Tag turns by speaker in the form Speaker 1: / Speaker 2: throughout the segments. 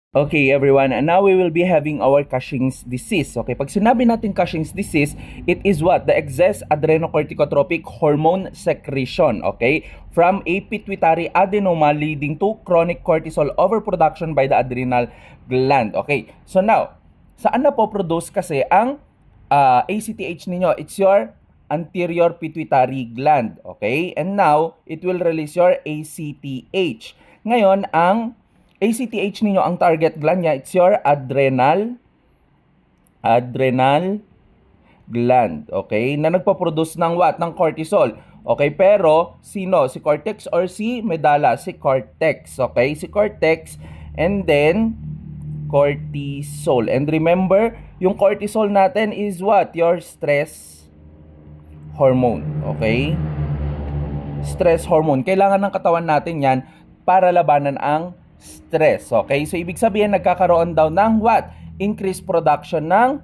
Speaker 1: Okay, everyone, and now we will be having our Cushing's disease. Okay, pag sinabi natin Cushing's disease, it is what? The excess adrenocorticotropic hormone secretion, okay, from a pituitary adenoma leading to chronic cortisol overproduction by the adrenal gland. Okay, so now, saan na po produce kasi ang ACTH ninyo? It's your anterior pituitary gland, okay? And now, it will release your ACTH. Ngayon, ang ACTH ninyo, ang target gland niya, it's your adrenal gland, okay? Na nagpo-produce ng what? Ng cortisol. Okay, pero sino? Si cortex or si medulla? Si cortex, okay? Si cortex and then cortisol. And remember, yung cortisol natin is what? Your stress hormone, okay? Stress hormone. Kailangan ng katawan natin yan para labanan ang stress. Okay? So, ibig sabihin, nagkakaroon daw ng what? Increased production ng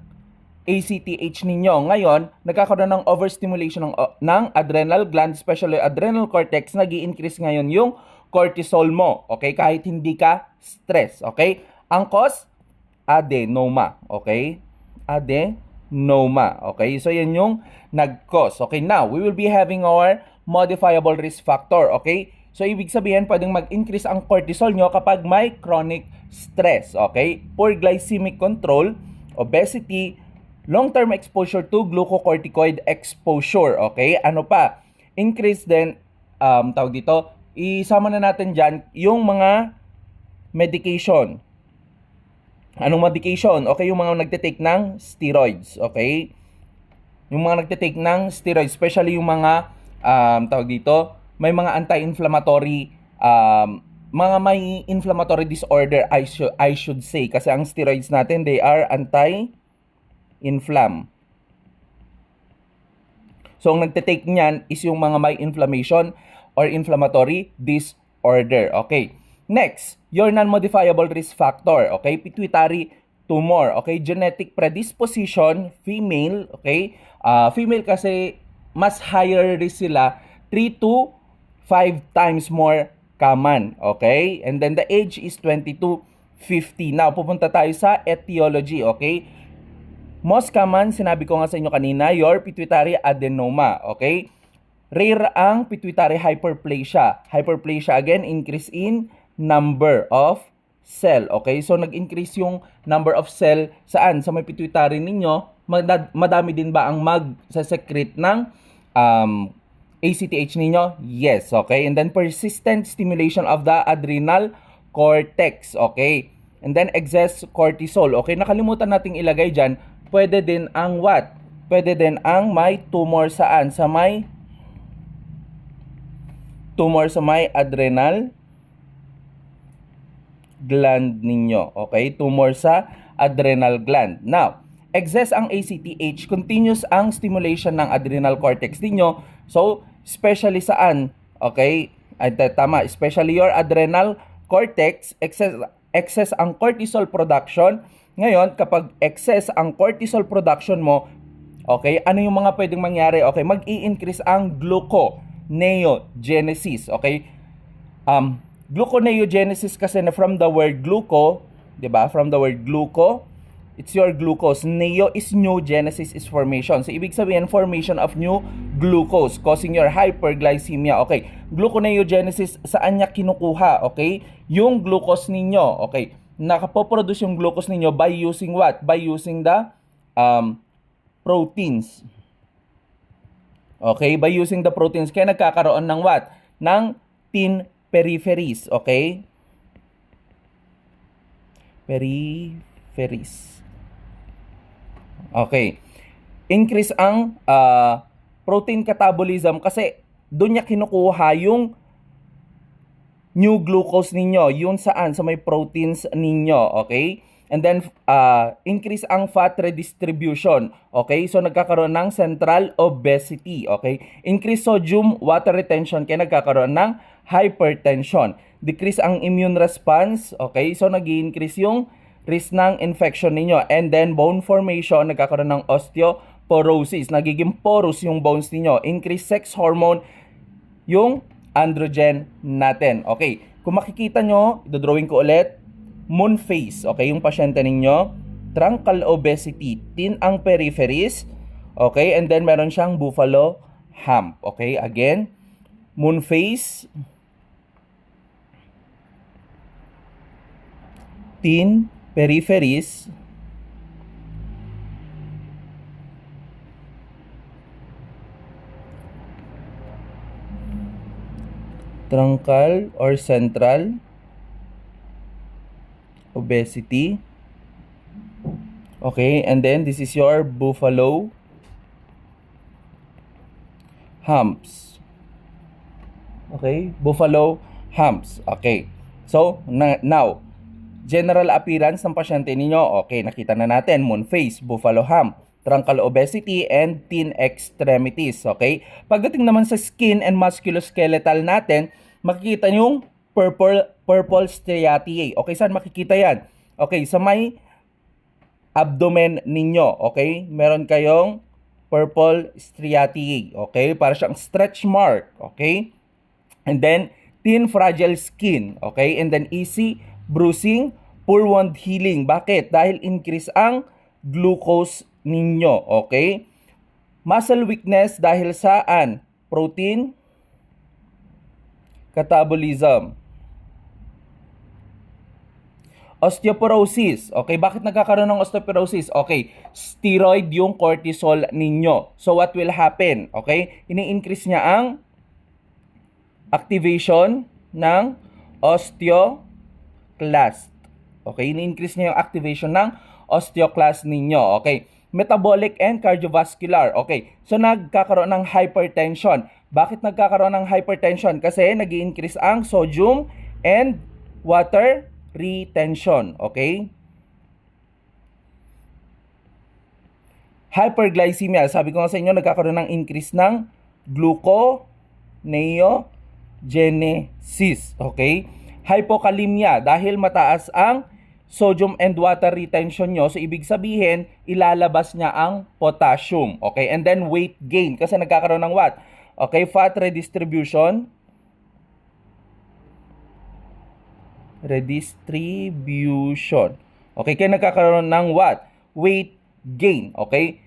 Speaker 1: ACTH ninyo. Ngayon, nagkakaroon ng overstimulation ng adrenal gland, especially adrenal cortex, nag-i-increase ngayon yung cortisol mo. Okay? Kahit hindi ka stress. Okay? Ang cause, adenoma. Okay? Adenoma. Okay? So, yan yung nag-cause. Okay? Now, we will be having our modifiable risk factor. Okay? So, ibig sabihin, pwedeng mag-increase ang cortisol nyo kapag may chronic stress. Okay? Poor glycemic control, obesity, long-term exposure to glucocorticoid exposure. Okay? Ano pa? Increase din, tawag dito, isama na natin dyan yung mga medication. Anong medication? Okay, yung mga nagtitake ng steroids. Okay? Yung mga nagtitake ng steroids, especially yung mga, tawag dito, may mga anti-inflammatory, mga may inflammatory disorder, I should say. Kasi ang steroids natin, they are anti-inflam. So, ang nagtitake niyan is yung mga may inflammation or inflammatory disorder. Okay. Next, your non-modifiable risk factor. Okay. Pituitary tumor. Okay. Genetic predisposition, female. Okay. Female kasi mas higher risk sila, 3 to 5 times more common. Okay? And then the age is 20 to 50. Now, pupunta tayo sa etiology. Okay? Most common, sinabi ko nga sa inyo kanina, your pituitary adenoma. Okay? Rare ang pituitary hyperplasia. Hyperplasia, again, increase in number of cell. Okay? So, nag-increase yung number of cell saan? Sa may pituitary ninyo, madami din ba ang mag-secrete ng ACTH ninyo? Yes, okay? And then persistent stimulation of the adrenal cortex, okay? And then excess cortisol, okay? Nakalimutan nating ilagay dyan, pwede din ang what? Pwede din ang may tumor saan? Sa may tumor sa may adrenal gland ninyo, okay? Tumor sa adrenal gland. Now, excess ang ACTH, continuous ang stimulation ng adrenal cortex ninyo. So, especially saan? Okay? Ay, tama. Especially your adrenal cortex, excess ang cortisol production. Ngayon, kapag excess ang cortisol production mo, okay, ano yung mga pwedeng mangyari? Okay, mag-i-increase ang gluconeogenesis. Okay? Gluconeogenesis kasi na from the word gluco, 'di ba? From the word gluco, it's your glucose. Neo is new, genesis is formation. So, ibig sabihin, formation of new glucose causing your hyperglycemia. Okay. Gluconeogenesis, saan niya kinukuha? Okay. Yung glucose ninyo. Okay. Nakapoproduce yung glucose ninyo by using what? By using the proteins. Okay. By using the proteins. Kaya nagkakaroon ng what? Ng tin peripheries. Okay. Peripheries. Okay. Increase ang protein catabolism kasi doon niya kinukuha yung new glucose ninyo. Yun saan? Sa may proteins ninyo. Okay? And then, increase ang fat redistribution. Okay? So, nagkakaroon ng central obesity. Okay? Increase sodium water retention kaya nagkakaroon ng hypertension. Decrease ang immune response. Okay? So, nag-i-increase yung risk ng infection ninyo. And then, bone formation, nagkakaroon ng osteoporosis. Nagiging porous yung bones ninyo. Increase sex hormone, yung androgen natin. Okay, kung makikita nyo, dodrawing ko ulit, moon phase, okay, yung pasyente ninyo, truncal obesity, thin ang peripheries, okay, and then meron siyang buffalo hump, okay, again, moon phase, thin peripheries, truncal or central obesity. Okay, and then this is your buffalo humps. Okay, buffalo humps. Okay. So, now, general appearance ng pasyente ninyo. Okay, nakita na natin, moon face, buffalo hump, truncal obesity, and thin extremities. Okay? Pagdating naman sa skin and musculoskeletal natin, makikita yung purple striaceae. Okay, saan makikita yan? Okay, sa may abdomen ninyo. Okay? Meron kayong purple striaceae. Okay? Para siyang stretch mark. Okay? And then, thin fragile skin. Okay? And then, easy bruising, poor wound healing. Bakit? Dahil increase ang glucose ninyo. Okay? Muscle weakness dahil saan? Protein catabolism. Osteoporosis. Okay, bakit nagkakaroon ng osteoporosis? Okay, steroid yung cortisol ninyo. So what will happen? Okay, ini-increase niya ang activation ng osteoclast. Okay, ini-increase niya yung activation ng osteoclast ninyo. Okay, metabolic and cardiovascular. Okay, so nagkakaroon ng hypertension. Bakit nagkakaroon ng hypertension? Kasi nag-i-increase ang sodium and water retention. Okay? Hyperglycemia. Sabi ko nga sa inyo, nagkakaroon ng increase ng gluconeogenesis. Okay? Hypokalemia. Dahil mataas ang sodium and water retention nyo, so ibig sabihin, ilalabas niya ang potassium. Okay? And then weight gain. Kasi nagkakaroon ng what? Okay? Fat redistribution. Okay, kaya nagkakaroon ng what? Weight gain. Okay?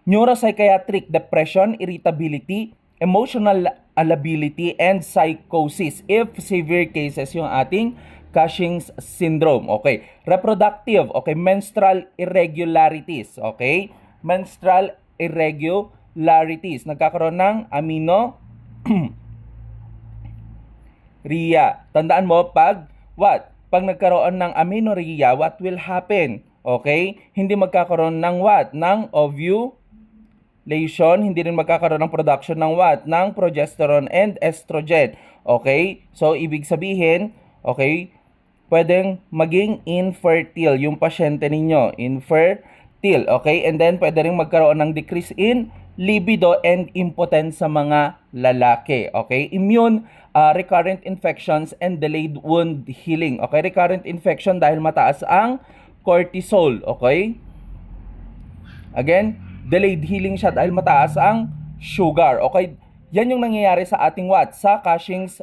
Speaker 1: Neuropsychiatric depression, irritability, emotional lability, and psychosis if severe cases yung ating Cushing's syndrome. Okay? Reproductive. Okay? Menstrual irregularities. Okay? Menstrual irregularities. Nagkakaroon ng amenorrhea. Tandaan mo, what? Pag nagkaroon ng amenorrhea, what will happen? Okay? Hindi magkakaroon ng what? Ng ovulation. Hindi rin magkakaroon ng production ng what? Ng progesterone and estrogen. Okay? So, ibig sabihin, okay, pwedeng maging infertile yung pasyente ninyo. Infertile. Okay? And then, pwede rin magkaroon ng decrease in libido and impotence sa mga lalaki. Okay? Immune recurrent infections and delayed wound healing. Okay? Recurrent infection dahil mataas ang cortisol. Okay? Again, delayed healing siya dahil mataas ang sugar. Okay? Yan yung nangyayari sa ating what? Sa Cushing's